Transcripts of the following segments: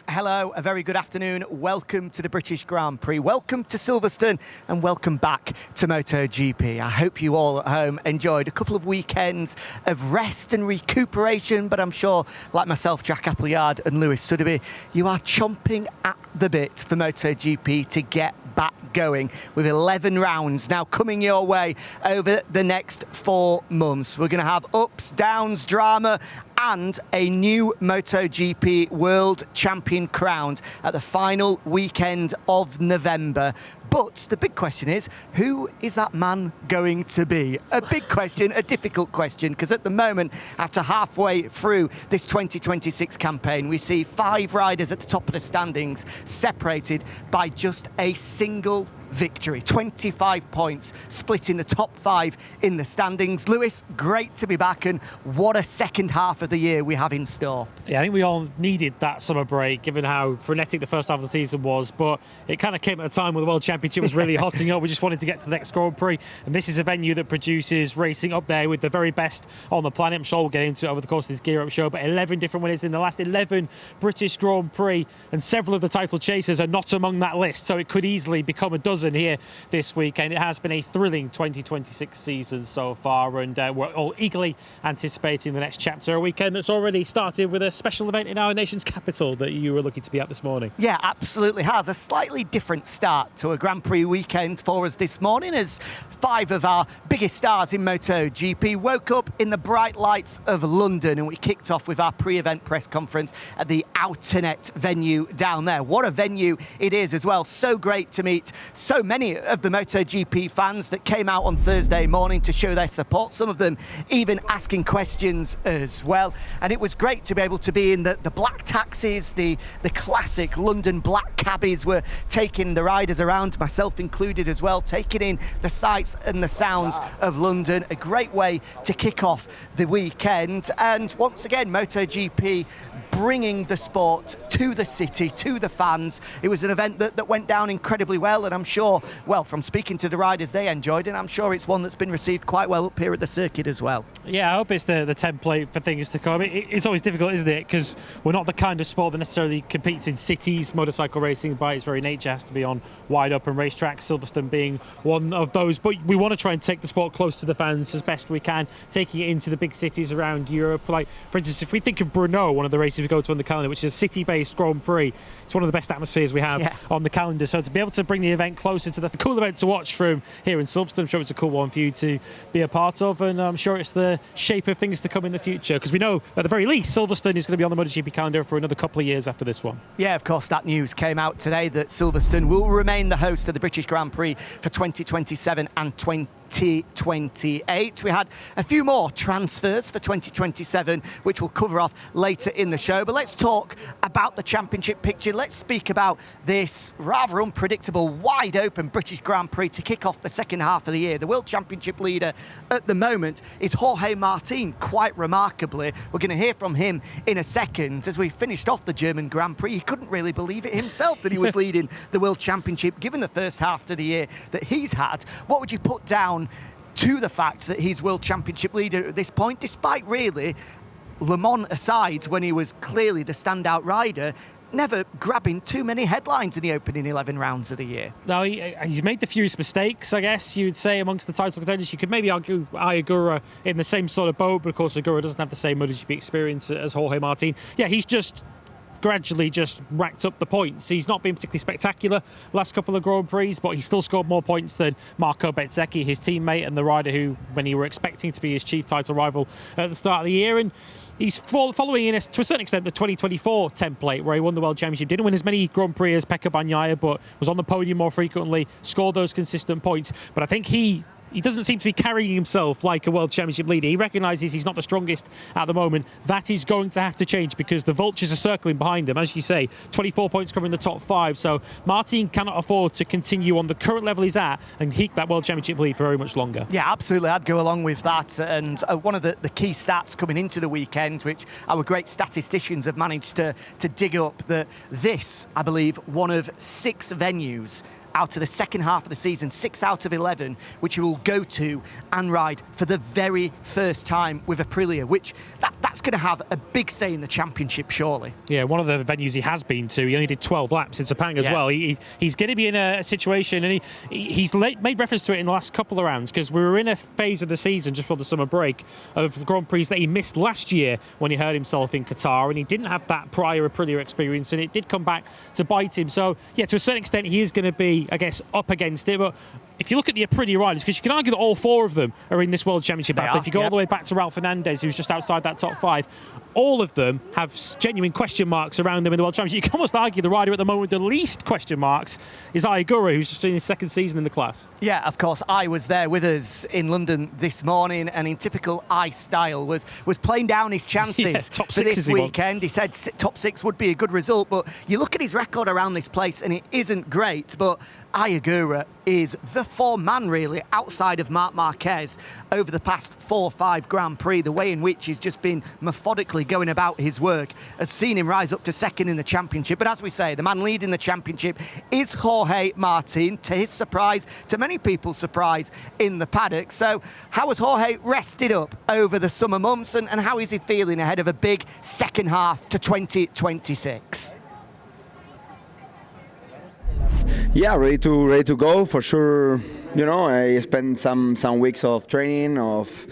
Hello, a very good afternoon. Welcome to the British Grand Prix. Welcome to Silverstone and welcome back to MotoGP. I hope you all at home enjoyed a couple of weekends of rest and recuperation, but I'm sure, like myself, Jack Appleyard and Lewis Suddaby, you are chomping at the bit for MotoGP to get back going with 11 rounds now coming your way over the next 4 months. We're going to have ups, downs, drama, and a new MotoGP World Champion crowned at the final weekend of November. But the big question is, who is that man going to be? A big question, a difficult question, because at the moment, after halfway through this 2026 campaign, we see 5 riders at the top of the standings, separated by just a single victory. 25 points, splitting the top 5 in the standings. Lewis, great to be back, and what a second half of the year we have in store. Yeah, I think we all needed that summer break, given how frenetic the first half of the season was, but it kind of came at a time when the World Championship was really hotting up. We just wanted to get to the next Grand Prix, and this is a venue that produces racing up there with the very best on the planet. I'm sure we'll get into it over the course of this Gear Up show, but 11 different winners in the last 11 British Grand Prix, and several of the title chasers are not among that list, so it could easily become a dozen here this weekend. It has been a thrilling 2026 season so far, and we're all eagerly anticipating the next chapter, a weekend that's already started with a special event in our nation's capital that you were lucky to be at this morning. Yeah, absolutely has. A slightly different start to a Grand Prix weekend for us this morning, as 5 of our biggest stars in MotoGP woke up in the bright lights of London, and we kicked off with our pre-event press conference at the Outernet venue down there. What a venue it is as well. So great to meet so many of the MotoGP fans that came out on Thursday morning to show their support, some of them even asking questions as well. And it was great to be able to be in the black taxis, the classic London black cabbies were taking the riders around, myself included as well, taking in the sights and the sounds of London. A great way to kick off the weekend, and once again MotoGP bringing the sport to the city, to the fans. It was an event that went down incredibly well, and I'm sure, well, from speaking to the riders, they enjoyed it, and I'm sure it's one that's been received quite well up here at the circuit as well. Yeah, I hope it's the template for things to come. It's always difficult, isn't it? Because we're not the kind of sport that necessarily competes in cities. Motorcycle racing, by its very nature, has to be on wide open racetracks, Silverstone being one of those. But we want to try and take the sport close to the fans as best we can, taking it into the big cities around Europe. Like, for instance, if we think of Brno, one of the races we go to on the calendar, which is a city-based Grand Prix, it's one of the best atmospheres we have on the calendar. So to be able to bring the event closer to the cool event to watch from here in Silverstone, I'm sure it's a cool one for you to be a part of, and I'm sure it's the shape of things to come in the future, because we know at the very least Silverstone is going to be on the MotoGP calendar for another couple of years after this one. Yeah, of course, that news came out today that Silverstone will remain the host of the British Grand Prix for 2027 and 2028. We had a few more transfers for 2027, which we'll cover off later in the show. But let's talk about the championship picture. Let's speak about this rather unpredictable, wide open British Grand Prix to kick off the second half of the year. The World Championship leader at the moment is Jorge Martin, quite remarkably. We're going to hear from him in a second. As we finished off the German Grand Prix, he couldn't really believe it himself that he was leading the World Championship, given the first half of the year that he's had. What would you put down to the fact that he's World Championship leader at this point, despite really, Le Mans aside, when he was clearly the standout rider, never grabbing too many headlines in the opening 11 rounds of the year? No, he's made the fewest mistakes, I guess you would say, amongst the title contenders. You could maybe argue Ayagura in the same sort of boat, but of course Agura doesn't have the same MotoGP experience as Jorge Martin. Yeah, he's just gradually just racked up the points. He's not been particularly spectacular last couple of Grand Prix, but he's still scored more points than Marco Bezzecchi, his teammate, and the rider who, when he were expecting to be his chief title rival at the start of the year. And he's following in, to a certain extent, the 2024 template, where he won the World Championship. Didn't win as many Grand Prix as Pecco Bagnaia, but was on the podium more frequently, scored those consistent points. But I think he doesn't seem to be carrying himself like a World Championship leader. He recognises he's not the strongest at the moment. That is going to have to change, because the vultures are circling behind him. As you say, 24 points covering the top 5. So Martin cannot afford to continue on the current level he's at and keep that World Championship lead for very much longer. Yeah, absolutely. I'd go along with that. And one of the key stats coming into the weekend, which our great statisticians have managed to dig up, that this, I believe, one of 6 venues out of the second half of the season, 6 out of 11, which he will go to and ride for the very first time with Aprilia, which that's going to have a big say in the championship, surely. Yeah, one of the venues he has been to, he only did 12 laps in Sepang as well. He's going to be in a situation, and he's made reference to it in the last couple of rounds, because we were in a phase of the season just before the summer break of Grand Prix that he missed last year when he hurt himself in Qatar, and he didn't have that prior Aprilia experience, and it did come back to bite him. So, yeah, to a certain extent, he is going to be, I guess, up against it. But if you look at the Aprilia riders, because you can argue that all 4 of them are in this World Championship battle. If you go all the way back to Ralph Fernandez, who's just outside that top 5, all of them have genuine question marks around them in the World Championship. You can almost argue the rider at the moment with the least question marks is Ayagura, who's just in his 2nd season in the class. Yeah, of course. I was there with us in London this morning, and in typical I style was playing down his chances top for this weekend. He said top 6 would be a good result, but you look at his record around this place and it isn't great, but Ayagura is the four-man, really, outside of Marc Marquez over the past 4 or 5 Grand Prix. The way in which he's just been methodically going about his work has seen him rise up to 2nd in the championship. But as we say, the man leading the championship is Jorge Martin, to his surprise, to many people's surprise, in the paddock. So how has Jorge rested up over the summer months, and how is he feeling ahead of a big second half to 2026? Yeah, ready to go for sure. You know, I spent some weeks of training, of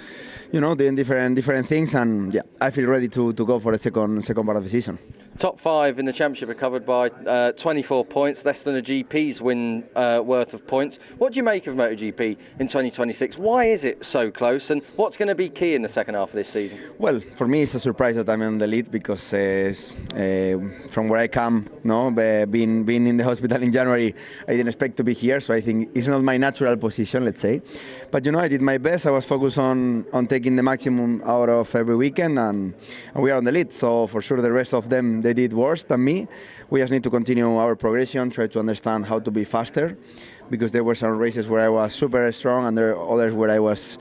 doing different things, and yeah, I feel ready to go for the second part of the season. Top 5 in the championship are covered by 24 points, less than a GP's win worth of points. What do you make of MotoGP in 2026? Why is it so close, and what's going to be key in the second half of this season? Well, for me, it's a surprise that I'm on the lead, because from where I come, being in the hospital in January, I didn't expect to be here, so I think it's not my natural position, let's say. But I did my best. I was focused on taking the maximum out of every weekend, and we are on the lead. So for sure, the rest of them, they did worse than me. We just need to continue our progression, try to understand how to be faster, because there were some races where I was super strong, and there are others where I was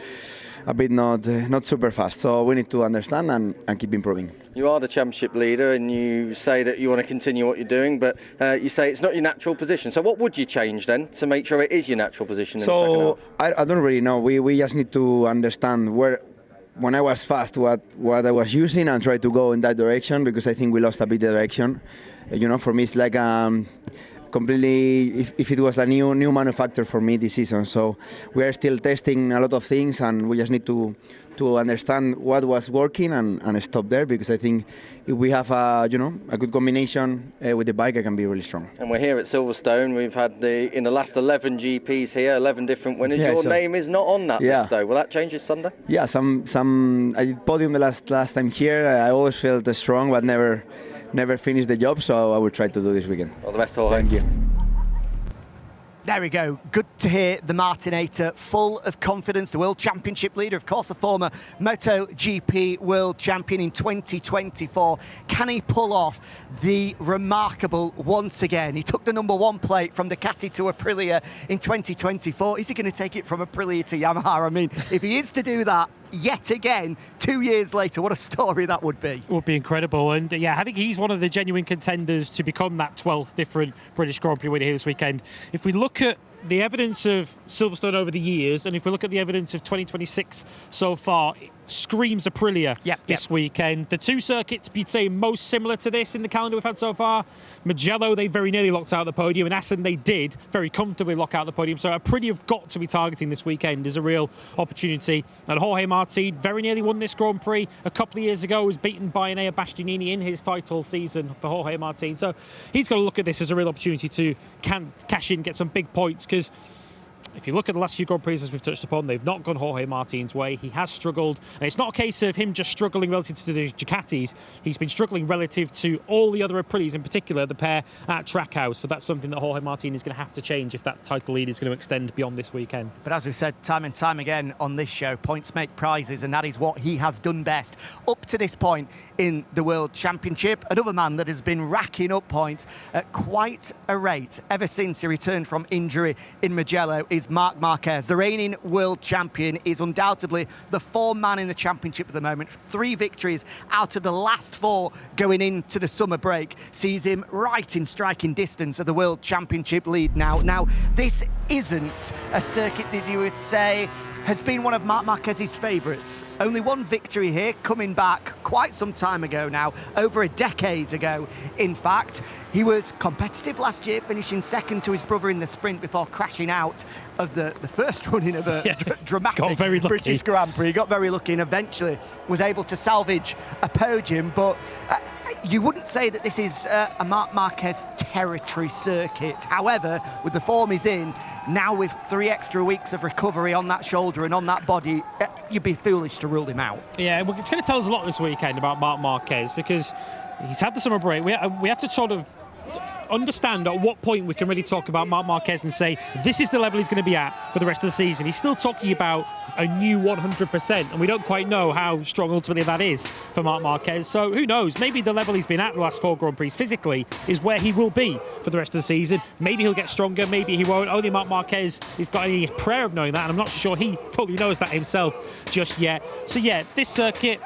a bit not super fast. So we need to understand and keep improving. You are the championship leader, and you say that you want to continue what you're doing, but you say it's not your natural position. So what would you change then to make sure it is your natural position in the second half? I don't really know. We just need to understand when I was fast, what I was using, and try to go in that direction, because I think we lost a bit the direction. For me, it's like completely, if it was a new manufacturer for me this season. So we are still testing a lot of things, and we just need to understand what was working and stop there, because I think if we have a good combination with the bike, I can be really strong. And we're here at Silverstone. We've had in the last 11 GPs here, 11 different winners. Your name is not on that list, though. Will that change this Sunday? Yeah, some I did podium the last time here. I always felt strong, but never finished the job, so I will try to do this weekend. All the best, Jorge. Thank you. There we go. Good to hear the Martinator, full of confidence, the World Championship leader, of course, the former MotoGP World Champion in 2024. Can he pull off the remarkable once again? He took the #1 plate from Ducati to Aprilia in 2024. Is he going to take it from Aprilia to Yamaha? I mean, if he is to do that yet again 2 years later, what a story that would be. Would be incredible. And yeah, I think he's one of the genuine contenders to become that 12th different British Grand Prix winner here this weekend. If we look at the evidence of Silverstone over the years, and if we look at the evidence of 2026 so far, it screams Aprilia this weekend. The 2 circuits you'd say most similar to this in the calendar we've had so far. Mugello, they very nearly locked out the podium, and Assen, they did very comfortably lock out the podium. So Aprilia have got to be targeting this weekend as a real opportunity. And Jorge Martin very nearly won this Grand Prix a couple of years ago, was beaten by Enea Bastianini in his title season for Jorge Martin. So he's got to look at this as a real opportunity to cash in, get some big points, because if you look at the last few Grand Prix, as we've touched upon, they've not gone Jorge Martin's way. He has struggled, and it's not a case of him just struggling relative to the Ducatis. He's been struggling relative to all the other Aprilias, in particular the pair at Trackhouse. So that's something that Jorge Martin is going to have to change if that title lead is going to extend beyond this weekend. But as we've said time and time again on this show, points make prizes, and that is what he has done best up to this point in the World Championship. Another man that has been racking up points at quite a rate ever since he returned from injury in Mugello is is Marc Marquez. The reigning world champion is undoubtedly the form man in the championship at the moment. 3 victories out of the last 4 going into the summer break sees him right in striking distance of the world championship lead now. Now, this isn't a circuit that you would say has been one of Marc Marquez's favourites. Only 1 victory here, coming back quite some time ago now, over a decade ago. In fact, he was competitive last year, finishing second to his brother in the sprint before crashing out of the first running of a dramatic British Grand Prix. Got very lucky and eventually was able to salvage a podium, but you wouldn't say that this is a Marc Marquez territory circuit. However, with the form he's in, now with 3 extra weeks of recovery on that shoulder and on that body, you'd be foolish to rule him out. Yeah, well, it's going to tell us a lot this weekend about Marc Marquez, because he's had the summer break. We have to sort of understand at what point we can really talk about Marc Marquez and say this is the level he's going to be at for the rest of the season. He's still talking about a new 100%, and we don't quite know how strong ultimately that is for Marc Marquez. So who knows? Maybe the level he's been at the last 4 Grand Prix physically is where he will be for the rest of the season. Maybe he'll get stronger, maybe he won't. Only Marc Marquez has got any prayer of knowing that, and I'm not sure he fully knows that himself just yet. So yeah, this circuit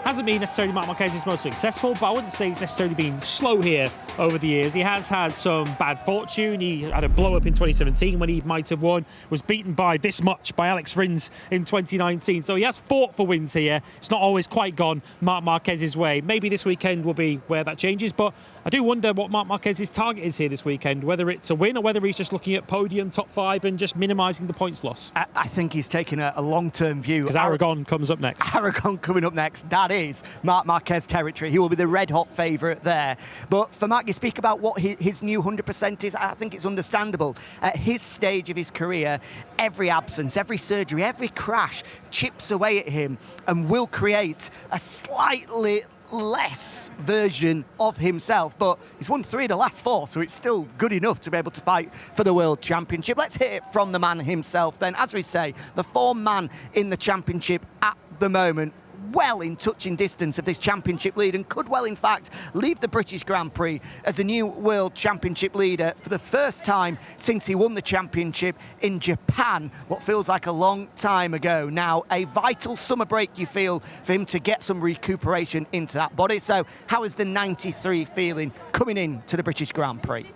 hasn't been necessarily Marc Marquez's most successful, but I wouldn't say he's necessarily been slow here over the years. He has had some bad fortune. He had a blow-up in 2017 when he might have won, was beaten by this much by Alex Rins in 2019. So he has fought for wins here. It's not always quite gone Marc Marquez's way. Maybe this weekend will be where that changes, but I do wonder what Marc Marquez's target is here this weekend, whether it's a win or whether he's just looking at podium, top 5 and just minimising the points loss. I think he's taking a long-term view. Because Aragon comes up next. Aragon coming up next. That is Marc Marquez territory. He will be the red-hot favourite there. But for Marc, you speak about what his new 100% is. I think it's understandable. At his stage of his career, every absence, every surgery, every crash chips away at him and will create a slightly less version of himself, but he's won 3 of the last 4, so it's still good enough to be able to fight for the World Championship. Let's hear it from the man himself then. As we say, the form man in the championship at the moment, well in touching distance of this championship lead, and could well in fact leave the British Grand Prix as the new World Championship leader for the first time since he won the championship in Japan, what feels like a long time ago now. A vital summer break, you feel, for him to get some recuperation into that body. So how is the 93 feeling coming in to the British Grand Prix?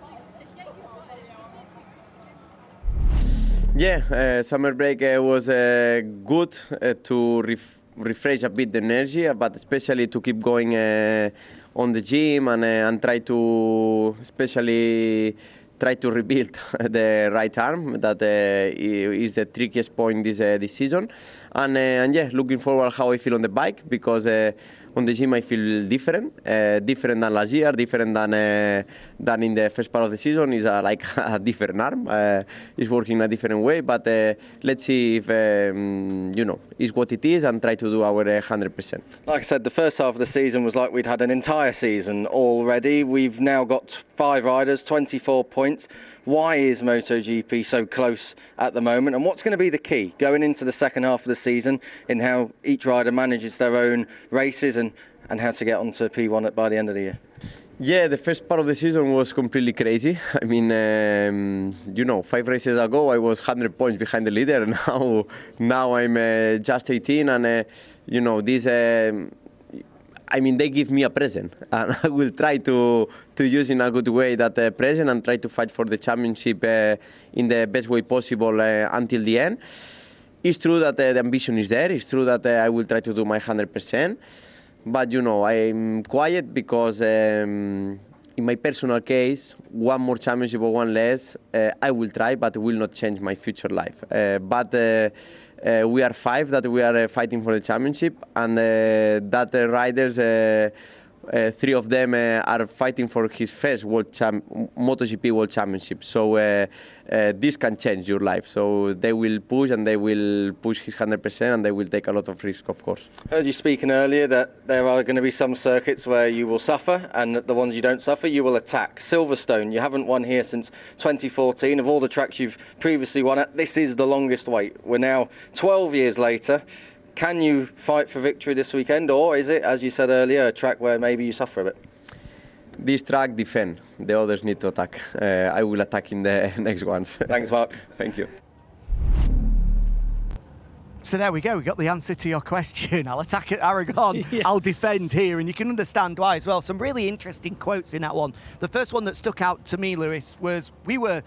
Yeah, summer break was good to refresh a bit the energy, but especially to keep going on the gym and try to rebuild the right arm. That is the trickiest point this season. And yeah, looking forward how I feel on the bike, because on the gym I feel different than last year, different than in the first part of the season. Is like a different arm. It's working in a different way, but let's see if is what it is, and try to do our 100%. Like I said, the first half of the season was like we'd had an entire season already. We've now got 5 riders, 24 points. Why is MotoGP so close at the moment, and what's going to be the key going into the second half of the season in how each rider manages their own races and how to get onto P1 by the end of the year? Yeah, the first part of the season was completely crazy. I mean, 5 races ago I was 100 points behind the leader, and now I'm just 18, and this. I mean, they give me a present, and I will try to use in a good way that present and try to fight for the championship in the best way possible until the end. It's true that the ambition is there. It's true that I will try to do my 100%. But, I'm quiet because in my personal case, 1 more championship or 1 less, I will try, but it will not change my future life. We are 5 that we are fighting for the championship, and that riders, 3 of them are fighting for his first MotoGP World Championship. So this can change your life. So they will push, and they will push his 100%, and they will take a lot of risk, of course. I heard you speaking earlier that there are going to be some circuits where you will suffer, and the ones you don't suffer, you will attack. Silverstone, you haven't won here since 2014. Of all the tracks you've previously won at, this is the longest wait. We're now 12 years later. Can you fight for victory this weekend, or is it, as you said earlier, a track where maybe you suffer a bit? This track defend, the others need to attack. I will attack in the next ones. Thanks, Marc. Thank you. So there we go. We got the answer to your question. I'll attack at Aragon. Yeah. I'll defend here, and you can understand why as well. Some really interesting quotes in that one. The first one that stuck out to me, Lewis, was we were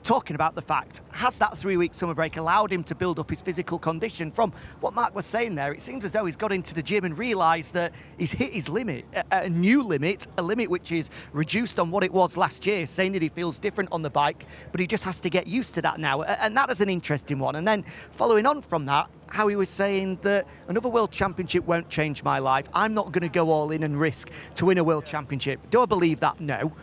talking about the fact, has that 3-week summer break allowed him to build up his physical condition? From what Marc was saying there, it seems as though he's got into the gym and realised that he's hit his limit, a new limit, a limit which is reduced on what it was last year, saying that he feels different on the bike, but he just has to get used to that now. And that is an interesting one. And then following on from that, how he was saying that another World Championship won't change my life. I'm not going to go all in and risk to win a World Championship. Do I believe that? No.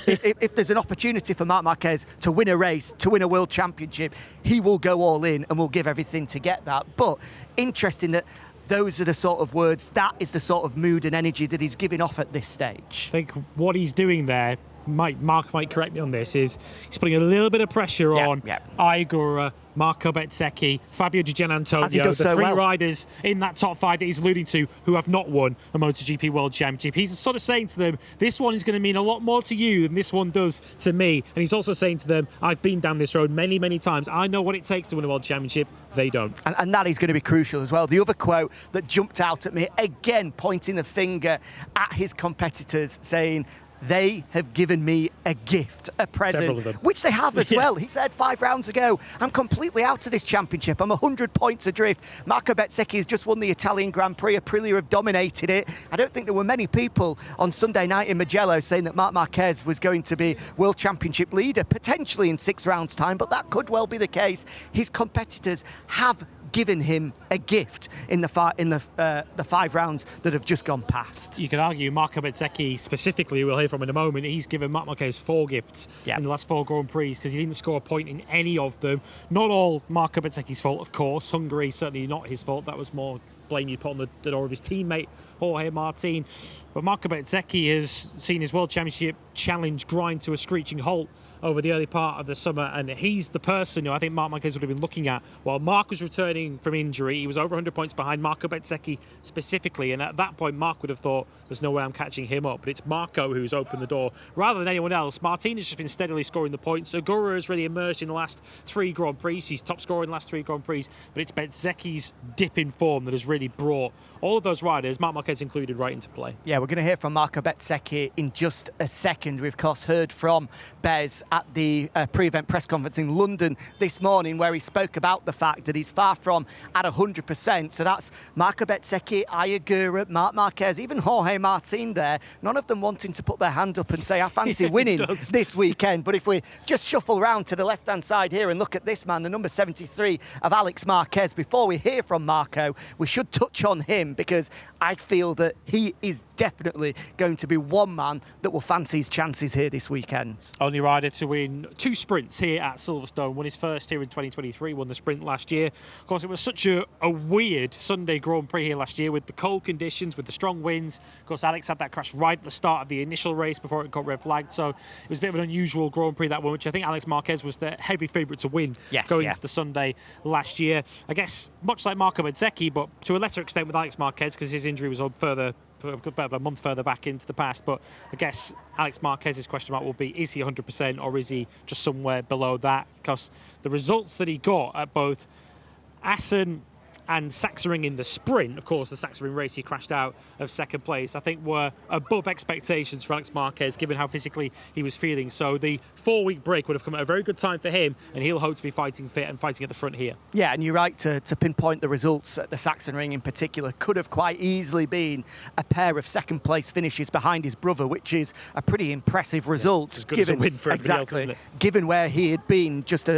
if there's an opportunity for Marc Marquez to win a race, to win a World Championship, he will go all in and will give everything to get that. But interesting that those are the sort of words, that is the sort of mood and energy that he's giving off at this stage. I think what he's doing there, Marc might correct me on this, is he's putting a little bit of pressure on Aigura, Marco Bezzecchi, Fabio Di Giannantonio, the so three well. riders in that top 5 that he's alluding to who have not won a MotoGP World Championship. He's sort of saying to them, this one is going to mean a lot more to you than this one does to me. And he's also saying to them, I've been down this road many, many times. I know what it takes to win a World Championship. They don't. And that is going to be crucial as well. The other quote that jumped out at me, again pointing the finger at his competitors, saying, they have given me a gift, a present, Several of them. which they have as well. He said 5 rounds ago, I'm completely out of this championship. I'm 100 points adrift. Marco Bezzecchi has just won the Italian Grand Prix. Aprilia have dominated it. I don't think there were many people on Sunday night in Mugello saying that Marc Marquez was going to be World Championship leader, potentially in 6 rounds' time, but that could well be the case. His competitors have given him a gift in the 5 rounds that have just gone past. You could argue Marco Bezzecchi specifically, we'll hear from in a moment, he's given Marc Marquez 4 gifts in the last 4 Grand Prix because he didn't score a point in any of them. Not all Marco Bezzecchi's fault, of course. Hungary, certainly not his fault. That was more blame you put on the door of his teammate, Jorge Martin. But Marco Bezzecchi has seen his World Championship challenge grind to a screeching halt over the early part of the summer, and he's the person who I think Marc Marquez would have been looking at while Marc was returning from injury. He was over 100 points behind Marco Bezzecchi specifically, and at that point Marc would have thought there's no way I'm catching him up, but it's Marco who's opened the door rather than anyone else. Martin has just been steadily scoring the points. Aigura has really emerged in the last 3 Grand Prix. He's top scorer in the last 3 Grand Prix, but it's Bezzecchi's dip in form that has really brought all of those riders, Marc Marquez included, right into play. Yeah, we're going to hear from Marco Bezzecchi in just a second. We've of course heard from Bez at the pre-event press conference in London this morning, where he spoke about the fact that he's far from at 100%. So that's Marco Bezzecchi, Aigura, Marc Marquez, even Jorge Martin there. None of them wanting to put their hand up and say, I fancy winning this weekend. But if we just shuffle round to the left-hand side here and look at this man, the number 73 of Alex Marquez, before we hear from Marco, we should touch on him because I feel that he is definitely going to be one man that will fancy his chances here this weekend. Only rider to win 2 sprints here at Silverstone. Won his first here in 2023, won the sprint last year. Of course, it was such a weird Sunday Grand Prix here last year with the cold conditions, with the strong winds. Of course, Alex had that crash right at the start of the initial race before it got red flagged. So it was a bit of an unusual Grand Prix, that one, which I think Alex Marquez was the heavy favourite to win going into the Sunday last year. I guess much like Marco Bezzecchi, but to a lesser extent with Alex Marquez because his injury was on about a month further back into the past. But I guess Alex Marquez's question mark will be, is he 100% or is he just somewhere below that? Because the results that he got at both Assen and Sachsenring in the sprint, of course, the Sachsenring race he crashed out of 2nd place, I think were above expectations for Alex Marquez, given how physically he was feeling. So the 4-week break would have come at a very good time for him, and he'll hope to be fighting fit and fighting at the front here. Yeah, and you're right to pinpoint the results at the Sachsenring in particular. Could have quite easily been a pair of 2nd place finishes behind his brother, which is a pretty impressive result. As good as a win for everybody else, isn't it? Given where he had been just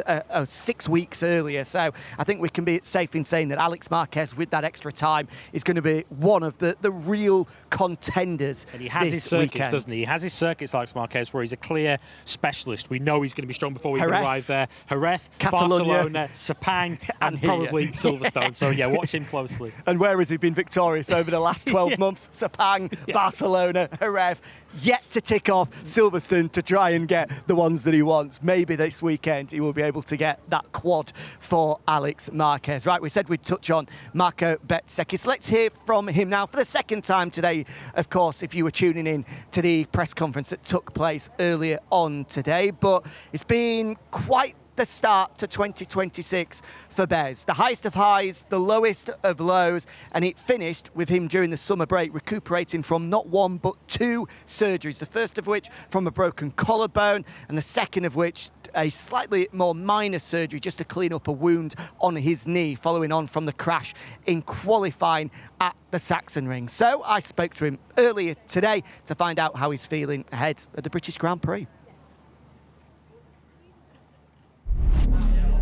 6 weeks earlier. So I think we can be safe in saying that Alex Marquez, with that extra time, is going to be one of the real contenders. And he has his circuits, weekend, doesn't he? He has his circuits, Alex Marquez, where he's a clear specialist. We know he's going to be strong before we even arrive there. Jerez, Barcelona, Sepang, and probably Silverstone. So yeah, watch him closely. And where has he been victorious over the last 12 months? Sepang, Barcelona, Jerez. Yet to tick off Silverstone to try and get the ones that he wants. Maybe this weekend he will be able to get that quad for Alex Marquez. Right, we said we'd touch on Marco Bezzecchi. So let's hear from him now for the 2nd time today. Of course, if you were tuning in to the press conference that took place earlier on today, but it's been quite the start to 2026 for Bez. The highest of highs, the lowest of lows, and it finished with him during the summer break recuperating from not one but two surgeries. The first of which from a broken collarbone, and the second of which a slightly more minor surgery just to clean up a wound on his knee following on from the crash in qualifying at the Sachsenring. So I spoke to him earlier today to find out how he's feeling ahead of the British Grand Prix.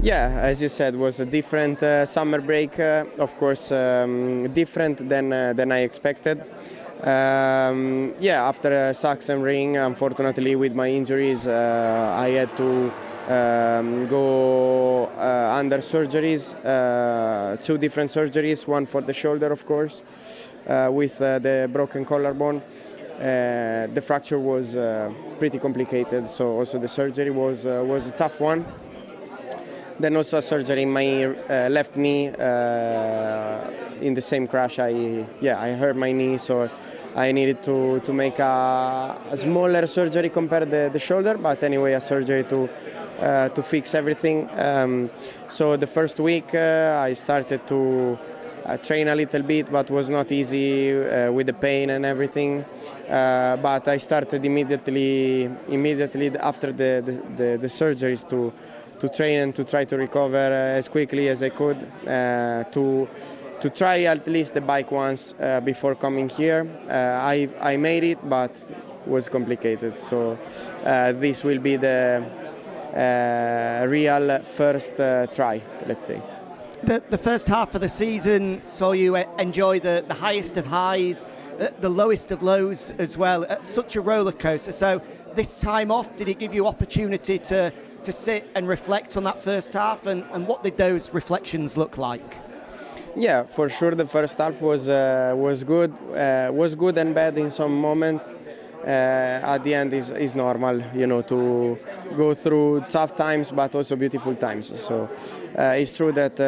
Yeah, as you said, was a different summer break. Of course, different than I expected. Yeah, after Sachsenring, unfortunately, with my injuries, I had to go under surgeries, two different surgeries, one for the shoulder, of course, with the broken collarbone. The fracture was pretty complicated, so also the surgery was a tough one. Then also a surgery in my left knee in the same crash. I hurt my knee, so I needed to make a smaller surgery compared to the shoulder, but anyway, a surgery to fix everything. So the first week I started to train a little bit, but was not easy with the pain and everything. But I started immediately after the surgeries to train and to try to recover as quickly as I could, to try at least the bike once before coming here. I made it, but was complicated. So this will be the real first try, let's say. The first half of the season saw you enjoy the highest of highs, the lowest of lows as well, at such a roller coaster. So this time off, did it give you opportunity to sit and reflect on that first half, and what did those reflections look like? Yeah, for sure the first half was good and bad in some moments. At the end is normal, you know, to go through tough times but also beautiful times. So it's true that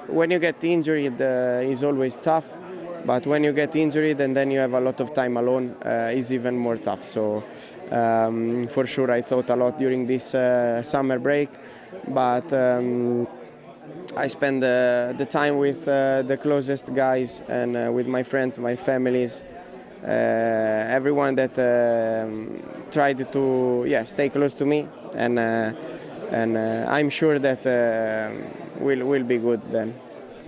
when you get injured it's always tough, but when you get injured and then you have a lot of time alone, is even more tough. So for sure I thought a lot during this summer break, but I spend the time with the closest guys and with my friends, my families, everyone that tried to stay close to me, and I'm sure that will be good then.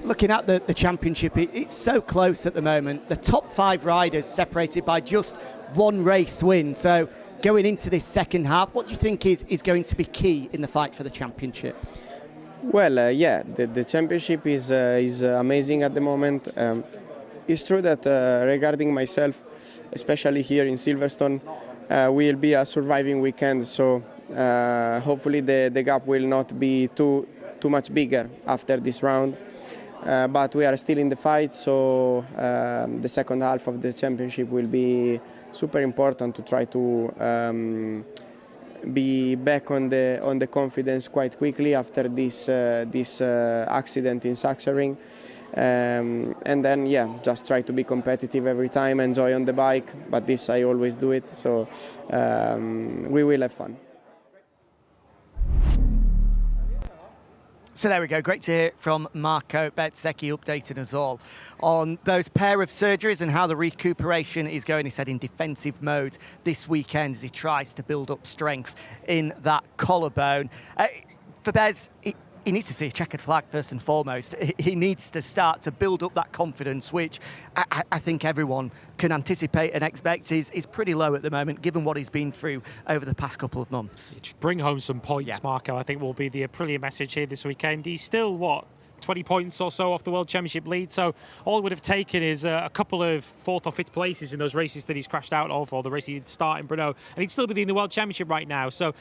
Looking at the championship, it's so close at the moment. The top 5 riders separated by just one race win. So going into this second half, what do you think is going to be key in the fight for the championship? Well, the championship is amazing at the moment. It's true that regarding myself, especially here in Silverstone, will be a surviving weekend. So hopefully the gap will not be too much bigger after this round. But we are still in the fight, so the second half of the championship will be super important to try to be back on the confidence quite quickly after this accident in Sachsenring, and then just try to be competitive every time, enjoy on the bike. But this I always do it, so we will have fun. So there we go, great to hear from Marco Bezzecchi updating us all on those pair of surgeries and how the recuperation is going. He said in defensive mode this weekend as he tries to build up strength in that collarbone. For Bez, he needs to see a checkered flag first and foremost. He needs to start to build up that confidence, which I think everyone can anticipate and expect is pretty low at the moment, given what he's been through over the past couple of months. Just bring home some points, Marco, I think will be the Aprilia message here this weekend. He's still, 20 points or so off the World Championship lead, so all it would have taken is a couple of 4th or 5th places in those races that he's crashed out of, or the race he'd start in Brno, and he'd still be in the World Championship right now. So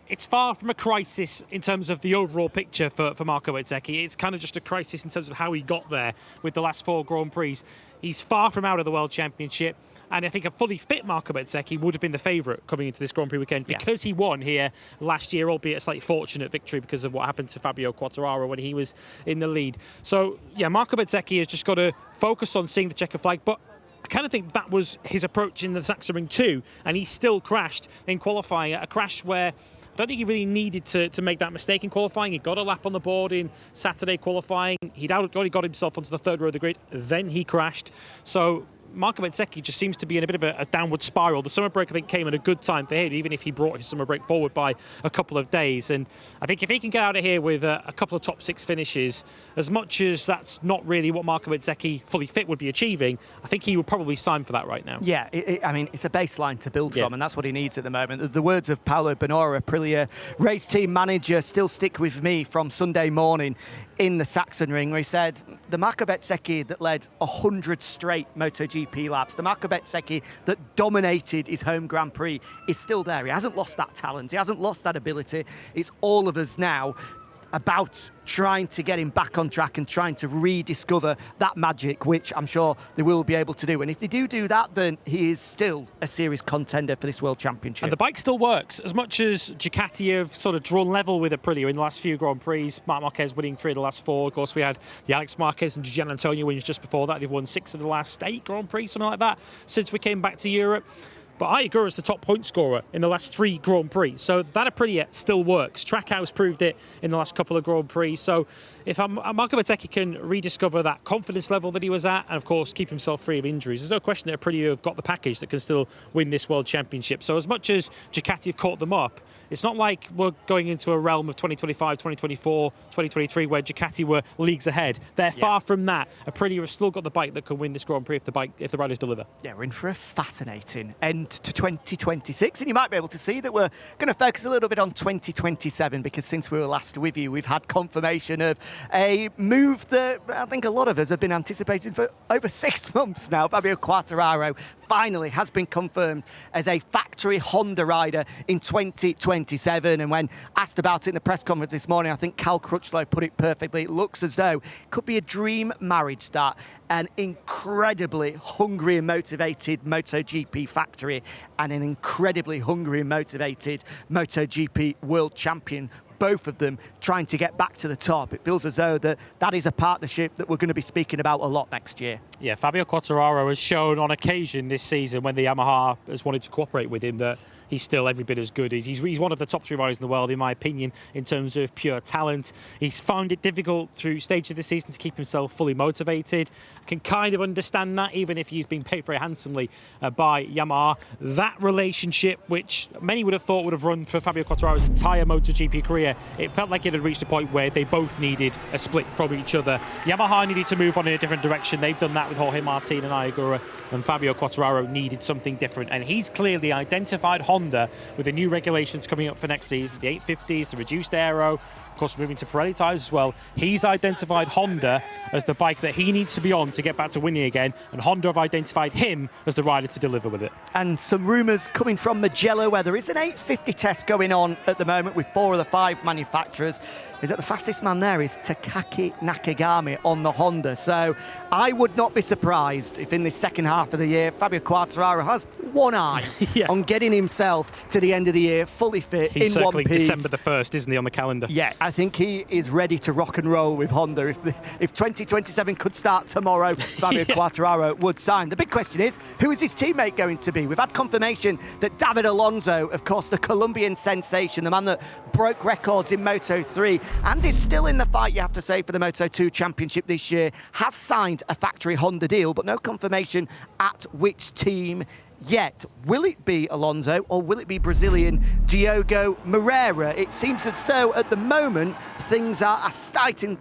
it's far from a crisis in terms of the overall picture for Marco Bezzecchi. It's kind of just a crisis in terms of how he got there with the last 4 Grand Prix. He's far from out of the World Championship, and I think a fully fit Marco Bezzecchi would have been the favourite coming into this Grand Prix weekend because he won here last year, albeit a slightly fortunate victory because of what happened to Fabio Quartararo when he was in the lead. So, Marco Bezzecchi has just got to focus on seeing the checkered flag, but I kind of think that was his approach in the Sachsenring too, and he still crashed in qualifying, a crash where I don't think he really needed to make that mistake in qualifying. He got a lap on the board in Saturday qualifying. He'd already got himself onto the third row of the grid, then he crashed. So Marco Bezzecchi just seems to be in a bit of a downward spiral. The summer break, I think, came at a good time for him, even if he brought his summer break forward by a couple of days. And I think if he can get out of here with a couple of top 6 finishes, as much as that's not really what Marco Bezzecchi fully fit would be achieving, I think he would probably sign for that right now. Yeah, I mean, it's a baseline to build from, and that's what he needs at the moment. The words of Paolo Bonora, Aprilia race team manager, still stick with me from Sunday morning in the Saxon ring, where he said the Marco Bezzecchi that led 100 straight MotoGP laps, the Marco Bezzecchi that dominated his home Grand Prix is still there. He hasn't lost that talent. He hasn't lost that ability. It's all of us now about trying to get him back on track and trying to rediscover that magic, which I'm sure they will be able to do. And if they do that, then he is still a serious contender for this World Championship. And the bike still works. As much as Ducati have sort of drawn level with Aprilia in the last few Grand Prix, Marc Marquez winning 3 of the last 4. Of course, we had the Alex Marquez and Gian Antonio wins just before that. They've won 6 of the last 8 Grand Prix, something like that, since we came back to Europe. But Ayagura is the top point scorer in the last 3 Grand Prix. So that Aprilia still works. Trackhouse proved it in the last couple of Grand Prix. So if Marco Bezzecchi can rediscover that confidence level that he was at, and of course keep himself free of injuries, there's no question that Aprilia have got the package that can still win this World Championship. So as much as Ducati have caught them up, it's not like we're going into a realm of 2025, 2024, 2023 where Ducati were leagues ahead. They're far from that. Aprilia have still got the bike that can win this Grand Prix if the riders deliver. Yeah, we're in for a fascinating end to 2026, and you might be able to see that we're going to focus a little bit on 2027, because since we were last with you, we've had confirmation of a move that I think a lot of us have been anticipating for over 6 months now. Fabio Quartararo finally has been confirmed as a factory Honda rider in 2027. And when asked about it in the press conference this morning, I think Cal Crutchlow put it perfectly. It looks as though it could be a dream marriage, that an incredibly hungry and motivated MotoGP factory and an incredibly hungry and motivated MotoGP world champion, both of them trying to get back to the top. It feels as though that is a partnership that we're going to be speaking about a lot next year. Yeah, Fabio Quartararo has shown on occasion this season, when the Yamaha has wanted to cooperate with him, that he's still every bit as good. He's one of the top 3 riders in the world, in my opinion, in terms of pure talent. He's found it difficult through stages of the season to keep himself fully motivated. I can kind of understand that, even if he's been paid very handsomely by Yamaha. That relationship, which many would have thought would have run for Fabio Quartararo's entire MotoGP career, it felt like it had reached a point where they both needed a split from each other. Yamaha needed to move on in a different direction. They've done that with Jorge Martin and Ayagura, and Fabio Quartararo needed something different. And he's clearly identified Honda with the new regulations coming up for next season, the 850s, the reduced aero, of course moving to Pirelli tyres as well. He's identified Honda as the bike that he needs to be on to get back to winning again, and Honda have identified him as the rider to deliver with it. And some rumours coming from Mugello, where there is an 850 test going on at the moment with 4 of the 5 manufacturers, is that the fastest man there is Takaki Nakagami on the Honda. So I would not be surprised if in this second half of the year, Fabio Quartararo has one eye on getting himself to the end of the year fully fit, He's in one circling piece. December the 1st, isn't he, on the calendar? Yeah, I think he is ready to rock and roll with Honda. If 2027 could start tomorrow, Fabio Quartararo would sign. The big question is, who is his teammate going to be? We've had confirmation that David Alonso, of course, the Colombian sensation, the man that broke records in Moto3 and is still in the fight, you have to say, for the Moto2 Championship this year, has signed a factory Honda deal, but no confirmation at which team yet. Will it be Alonso or will it be Brazilian Diogo Moreira? It seems as though at the moment things are starting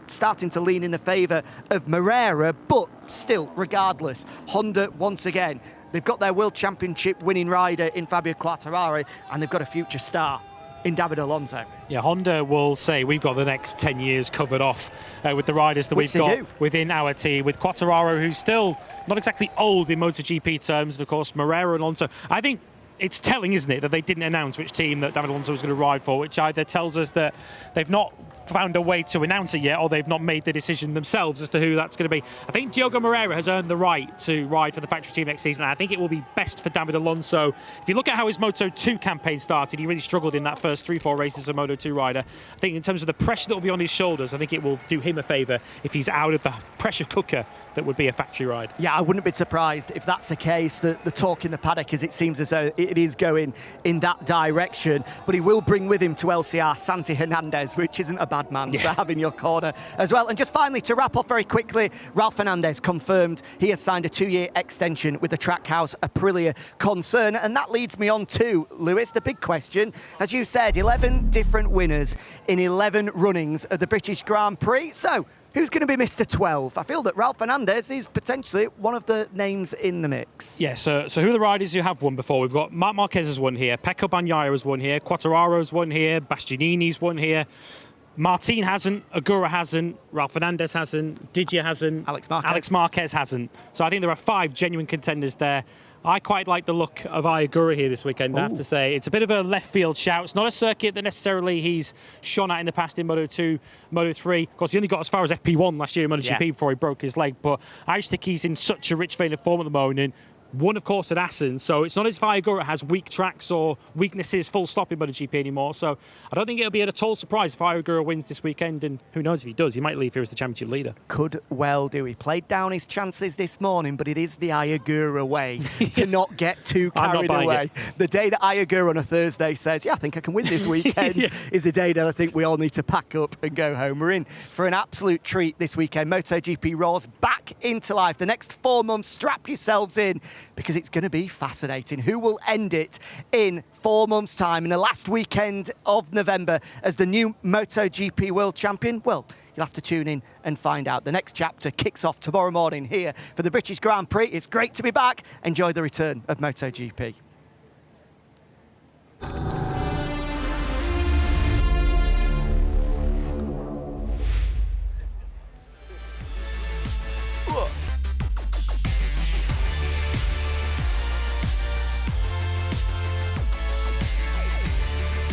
to lean in the favour of Moreira, but still, regardless, Honda once again, they've got their World Championship winning rider in Fabio Quartararo, and they've got a future star in David Alonso. Yeah, Honda will say we've got the next 10 years covered off with the riders that we've got within our team, with Quartararo, who's still not exactly old in MotoGP terms, and of course Moreira and Alonso. I think it's telling, isn't it, that they didn't announce which team that David Alonso was going to ride for, which either tells us that they've not found a way to announce it yet, or they've not made the decision themselves as to who that's going to be. I think Diogo Moreira has earned the right to ride for the factory team next season, and I think it will be best for David Alonso. If you look at how his Moto2 campaign started, he really struggled in that first 3-4 races as a Moto2 rider. I think in terms of the pressure that will be on his shoulders, I think it will do him a favour if he's out of the pressure cooker that would be a factory ride. Yeah, I wouldn't be surprised if that's the case. The talk in the paddock is it seems as though it is going in that direction. But he will bring with him to LCR Santi Hernandez, which isn't a bad man to have in your corner as well. And just finally, to wrap off very quickly, Ralph Fernandez confirmed he has signed a 2-year extension with the Trackhouse Aprilia concern. And that leads me on to, Lewis, the big question. As you said, 11 different winners in 11 runnings of the British Grand Prix. So, who's going to be Mr. 12? I feel that Ralph Fernandez is potentially one of the names in the mix. Yeah, so who are the riders who have won before? We've got Marc Marquez has won here, Pecco Bagnaia has won here, Quartararo's won here, Bastianini's won here. Martin hasn't, Agura hasn't, Ralph Fernandez hasn't, Didier hasn't, Alex Marquez hasn't. So I think there are 5 genuine contenders there. I quite like the look of Agura here this weekend, I have to say. It's a bit of a left field shout. It's not a circuit that necessarily he's shone at in the past in Moto2, Moto3. Of course, he only got as far as FP1 last year in MotoGP before he broke his leg. But I just think he's in such a rich vein of form at the moment. Won, of course, at Assen, so it's not as if Agura has weak tracks or weaknesses full stop in MotoGP anymore. So I don't think it'll be at all surprise if Agura wins this weekend, and who knows if he does, he might leave here as the championship leader. Could well do. He played down his chances this morning, but it is the Agura way to not get too carried away. The day that Agura on a Thursday says, yeah, I think I can win this weekend, is the day that I think we all need to pack up and go home. We're in for an absolute treat this weekend. MotoGP roars back into life. The next 4 months, strap yourselves in, because it's going to be fascinating. Who will end it in 4 months' time, in the last weekend of November, as the new MotoGP World Champion? Well, you'll have to tune in and find out. The next chapter kicks off tomorrow morning here for the British Grand Prix. It's great to be back. Enjoy the return of MotoGP.